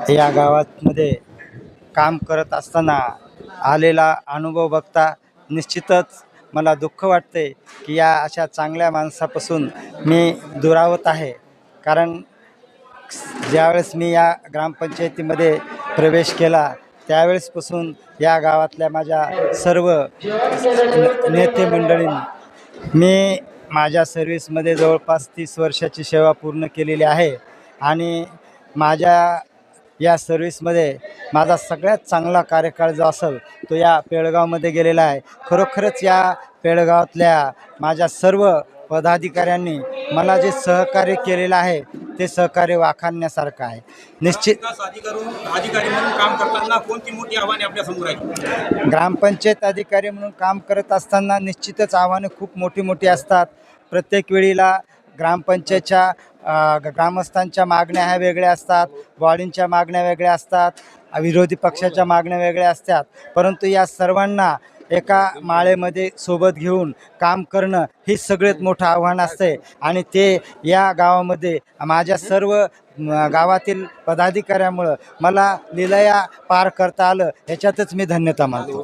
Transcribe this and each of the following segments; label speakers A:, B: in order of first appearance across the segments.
A: या गावामध्ये काम करत असताना आलेला अनुभव बघता निश्चितच मला दुःख वाटते की या अशा चांगल्या माणसापासून मी दुरावत आहे. कारण ज्यावेळेस मी या ग्रामपंचायतीमध्ये प्रवेश केला त्यावेळेसपासून या गावातल्या माझ्या सर्व नेते मंडळींनी मी माझ्या सर्व्हिसमध्ये जवळपास 30 वर्षाची सेवा पूर्ण केलेली आहे. आणि माझ्या या सर्व्हिसमध्ये माझा सगळ्यात चांगला कार्यकाळ जो असेल तो या पेडगावमध्ये गेलेला आहे. खरोखरच या पेडगावातल्या माझ्या सर्व पदाधिकाऱ्यांनी मला जे सहकार्य केलेलं आहे ते सहकार्य वाखाणण्यासारखं आहे. निश्चित
B: अधिकारी म्हणून काम करताना कोणती मोठी आव्हाने आपल्या समोर आहेत?
A: ग्रामपंचायत अधिकारी म्हणून काम करत असताना निश्चितच आव्हाने खूप मोठी असतात. प्रत्येक वेळीला ग्रामपंचायतच्या ग्रामस्थांच्या मागण्या ह्या वेगळ्या असतात, वार्डींच्या मागण्या वेगळ्या असतात, विरोधी पक्षाच्या मागण्या वेगळ्या असतात. परंतु या सर्वांना एका माळेमध्ये सोबत घेऊन काम करणं हे सगळ्यात मोठं आव्हान असते. आणि ते या गावामध्ये माझ्या सर्व गावातील पदाधिकाऱ्यामुळं मला लीलया पार करता आलं, ह्याच्यातच मी धन्यता मानतो.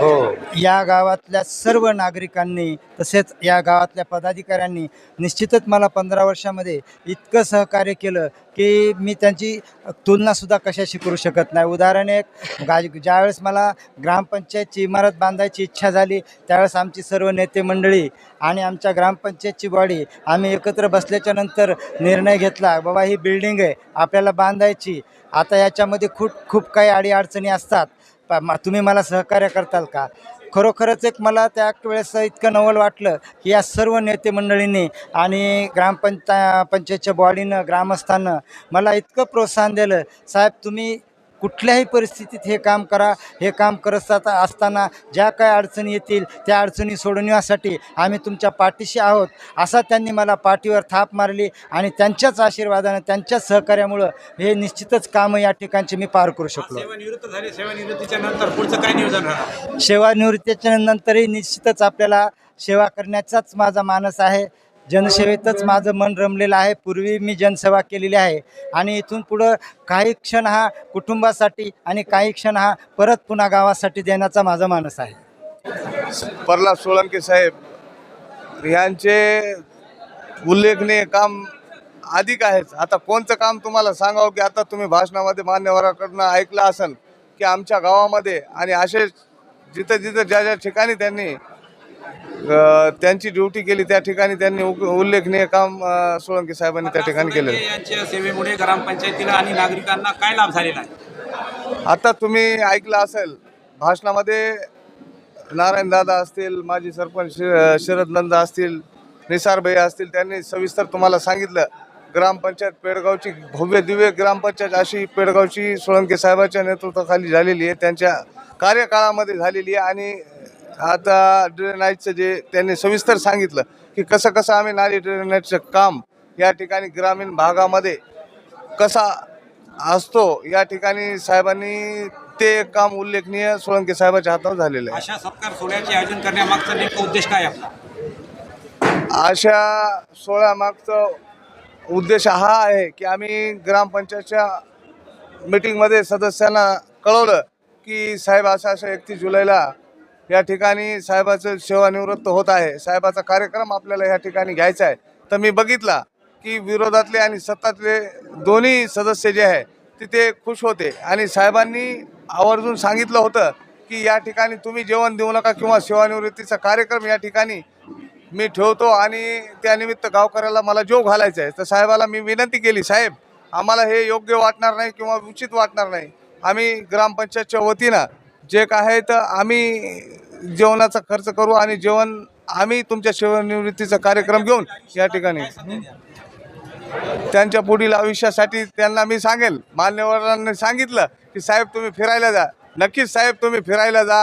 A: हो, या गावातल्या सर्व नागरिकांनी तसेच या गावातल्या पदाधिकाऱ्यांनी निश्चितच मला 15 वर्षामध्ये इतकं सहकार्य केलं की मी त्यांची तुलनासुद्धा कशाशी करू शकत नाही. उदाहरण एक, ज्यावेळेस मला ग्रामपंचायतची इमारत बांधायची इच्छा झाली त्यावेळेस आमची सर्व नेते मंडळी आणि आमच्या ग्रामपंचायतची बॉडी आम्ही एकत्र बसल्याच्या नंतर निर्णय घेतला, बाबा ही बिल्डिंग आहे आपल्याला बांधायची. आता याच्यामध्ये खूप काही अडीअडचणी असतात, तुम्ही मला सहकार्य करताल का? खरोखरच एक मला त्यावेळेस इतकं नवल वाटलं की या सर्व नेते मंडळींनी आणि पंचायतच्या बॉडीनं ग्रामस्थांनं मला इतकं प्रोत्साहन दिलं, साहेब तुम्ही कुठल्याही परिस्थितीत हे काम करा. हे काम करत असताना ज्या काही अडचणी येतील त्या अडचणी सोडवण्यासाठी आम्ही तुमच्या पाठीशी आहोत, असा त्यांनी मला पाठीवर थाप मारली. आणि त्यांच्याच आशीर्वादानं त्यांच्याच सहकार्यामुळं हे निश्चितच कामं या ठिकाणचे मी पार करू शकलो.
B: सेवानिवृत्त झाले, सेवानिवृत्तीच्या नंतर पुढचं काय नियोजन राहणार?
A: सेवानिवृत्तीच्या नंतरही निश्चितच आपल्याला सेवा करण्याचाच माझा मानस आहे. जनसेवेतच माझं मन रमलेलं आहे. पूर्वी मी जनसेवा केलेली आहे आणि इथून पुढं काही क्षण हा कुटुंबासाठी आणि काही क्षण हा परत पुन्हा गावासाठी देण्याचा माझा मानस आहे.
C: प्रल्हाद सोळंके साहेब यांचे उल्लेखनीय काम अधिक आहेत. आता कोणतं काम तुम्हाला सांगावं की आता तुम्ही भाषणामध्ये मान्यवराकडनं ऐकलं असेल की आमच्या गावामध्ये आणि असे जिथं ज्या ठिकाणी त्यांनी त्यांची ड्युटी केली त्या ठिकाणी त्यांनी उल्लेखनीय काम सोळंके साहेबांनी त्या ठिकाणी केले.
B: यांच्या सेवेमुळे ग्रामपंचायतीला आणि नागरिकांना काय लाभ झालेला आहे?
C: आता तुम्ही ऐकलं असेल भाषणामध्ये नारायण दादा असतील, माजी सरपंच शरद नंदा असतील, निसारभाई असतील, त्यांनी सविस्तर तुम्हाला सांगितलं. ग्रामपंचायत पेडगावची भव्य दिव्य ग्रामपंचायत अशी पेडगावची सोळंके साहेबांच्या नेतृत्वाखाली झालेली आहे, त्यांच्या कार्यकाळामध्ये झालेली आहे. आणि आता ड्रेनेजचं जे त्यांनी सविस्तर सांगितलं की कसं आम्ही नाली ड्रेनेजचं काम या ठिकाणी ग्रामीण भागामध्ये कसा असतो या ठिकाणी साहेबांनी ते काम उल्लेखनीय सोळंके साहेबांच्या हातावर झालेलं आहे.
B: अशा सत्कार सोहळ्याचे आयोजन करण्यामागचा नेमका उद्देश काय आपला?
C: अशा सोहळ्यामागचा उद्देश हा आहे की आम्ही ग्रामपंचायतच्या मीटिंगमध्ये सदस्यांना कळवलं की साहेब असं 31 जुलैला या ठिकाणी साहेबाचं सेवानिवृत्त होत आहे, साहेबाचा कार्यक्रम आपल्याला या ठिकाणी घ्यायचा आहे. तर मी बघितला की विरोधातले आणि सत्तातले दोन्ही सदस्य जे आहे तिथे खुश होते आणि साहेबांनी आवर्जून सांगितलं होतं की या ठिकाणी तुम्ही जेवण देऊ नका किंवा सेवानिवृत्तीचा कार्यक्रम या ठिकाणी मी ठेवतो आणि त्यानिमित्त गावकऱ्याला मला जेव घालायचा आहे. तर साहेबाला मी विनंती केली, साहेब आम्हाला हे योग्य वाटणार नाही किंवा उचित वाटणार नाही, आम्ही ग्रामपंचायतच्या वतीनं जे काय आहे तर आम्ही जेवणाचा खर्च करू आणि जेवण आम्ही तुमच्या सेवानिवृत्तीचा कार्यक्रम घेऊन या ठिकाणी त्यांच्या पुढील आयुष्यासाठी त्यांना मी सांगेल. मान्यवरांनी सांगितलं की साहेब तुम्ही फिरायला जा. नक्कीच साहेब तुम्ही फिरायला जा.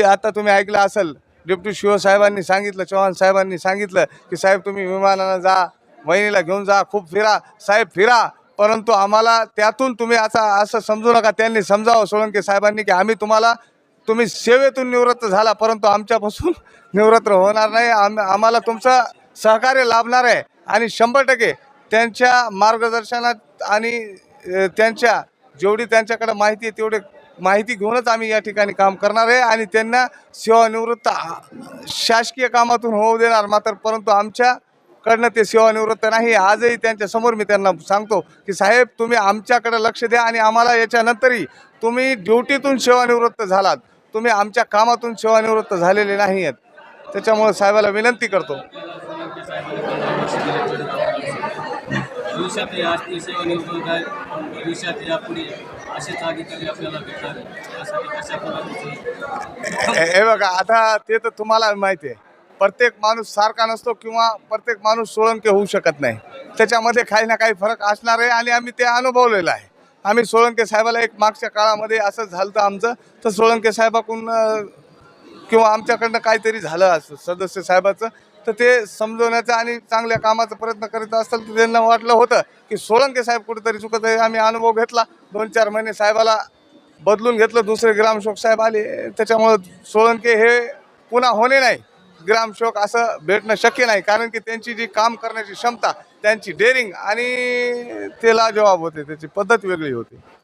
C: आता तुम्ही ऐकलं असेल डेप्युटी शिव साहेबांनी सांगितलं, चव्हाण साहेबांनी सांगितलं की साहेब तुम्ही विमानानं जा, वहिनीला घेऊन जा, खूप फिरा. साहेब फिरा, परंतु आम्हाला त्यातून तुम्ही असं समजू नका. त्यांनी समजावं सोळंके साहेबांनी की तुम्ही सेवेतून निवृत्त झाला परंतु आमच्यापासून निवृत्त होणार नाही. आम्हाला तुमचं सहकार्य लाभणार आहे आणि 100% त्यांच्या मार्गदर्शनात आणि त्यांच्या जेवढी त्यांच्याकडे माहिती आहे तेवढे माहिती घेऊनच आम्ही या ठिकाणी काम करणार आहे आणि त्यांना सेवानिवृत्त शासकीय कामातून होऊ देणार मात्र परंतु आमच्याकडनं ते सेवानिवृत्त नाही. आजही त्यांच्यासमोर मी त्यांना सांगतो की साहेब तुम्ही आमच्याकडे लक्ष द्या आणि आम्हाला याच्यानंतरही तुम्ही ड्युटीतून सेवानिवृत्त झालात, तुम्ही आमच्या कामातून सेवानिवृत्त झालेले नाही आहेत. त्याच्यामुळे साहेबाला विनंती करतो.
D: भविष्यात आज ती सेवानिवृत्त आहे, भविष्यात यापुढे असेच अधिकारी आपल्याला भेटणार यासाठी कशा पद्धतीचे
C: हे बघा आता ते तर तुम्हाला माहिती आहे, प्रत्येक माणूस सारखा नसतो किंवा प्रत्येक माणूस सोळंके होऊ शकत नाही. त्याच्यामध्ये काही ना काही फरक असणार आहे आणि आम्ही ते अनुभवलेलं आहे. आम्ही सोळंके साहेबाला एक मागच्या काळामध्ये असं झालं तर आमचं तर सोळंके साहेबाकडून किंवा आमच्याकडनं काहीतरी झालं असं सदस्य साहेबाचं तर ते समजवण्याचा आणि चांगल्या कामाचा प्रयत्न करीत असताल तर त्यांना वाटलं होतं की सोळंके साहेब कुठेतरी चुकत आहे. आम्ही अनुभव घेतला, 2-4 महिने साहेबाला बदलून घेतलं, दुसरे ग्रामसेवक साहेब आले. त्याच्यामुळं सोळंके हे पुन्हा होणे नाही, ग्रामसेवक असं भेटणं शक्य नाही कारण की त्यांची जी काम करण्याची क्षमता, त्यांची डेअरिंग आणि ते लाजवाब होते, त्याची पद्धत वेगळी होती.